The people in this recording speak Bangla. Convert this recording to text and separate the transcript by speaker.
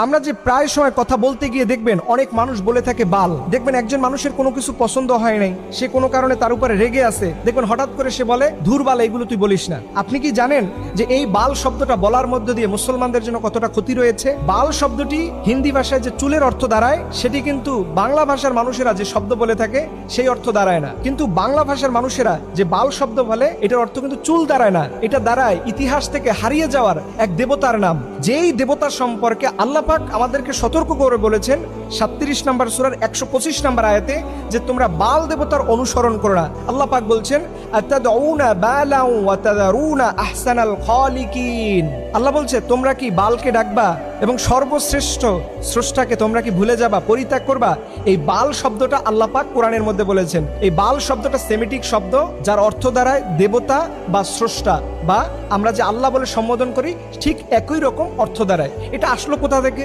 Speaker 1: আমরা যে প্রায় সময় কথা বলতে গিয়ে দেখবেন অনেক মানুষ বলে থাকে বাল। দেখবেন একজন মানুষের কোনো কিছু পছন্দ হয় নাই, সে কোনো কারণে তার উপরে রেগে আছে, দেখবেন হঠাৎ করে সে বলে ধুর বাল, এগুলো তুই বলিস না। আপনি কি জানেন যে এই বাল শব্দটা বলার মধ্য দিয়ে মুসলমানদের জন্য কতটা ক্ষতি রয়েছে? বাল শব্দটি হিন্দি ভাষায় যে চুলের অর্থ দাঁড়ায়, সেটি কিন্তু বাংলা ভাষার মানুষেরা যে শব্দ বলে থাকে সেই অর্থ দাঁড়ায় না। কিন্তু বাংলা ভাষার মানুষেরা যে বাল শব্দ বলে, এটার অর্থ কিন্তু চুল দাঁড়ায় না, এটা দাঁড়ায় ইতিহাস থেকে হারিয়ে যাওয়ার এক দেবতার নাম। যেই দেবতার সম্পর্কে আল্লাহ পাক আমাদেরকে সতর্ক করে বলেছেন 37 নম্বর সূরার 125 নম্বর আয়াতে, যে তোমরা বাল দেবতার অনুসরণ করো না। আল্লাহ পাক বলছেন আতাদউনা বালাউ ওয়া তাযারুনা আহসানাল খালিকিন। আল্লাহ বলছে তোমরা কি বালকে ডাকবা এবং সর্বশ্রেষ্ঠ স্রষ্টাকে তোমরা কি ভুলে যাবা, পরিত্যাগ করবা? এই বাল শব্দটা আল্লাহ পাক কোরআনের মধ্যে বলেছেন। এই বাল শব্দটা সেমিটিক শব্দ, যার অর্থ দাঁড়ায় দেবতা বা স্রষ্টা, বা আমরা যে আল্লাহ বলে সম্বোধন করি ঠিক একই রকম অর্থ দাঁড়ায়। এটা আসলো কোথা থেকে?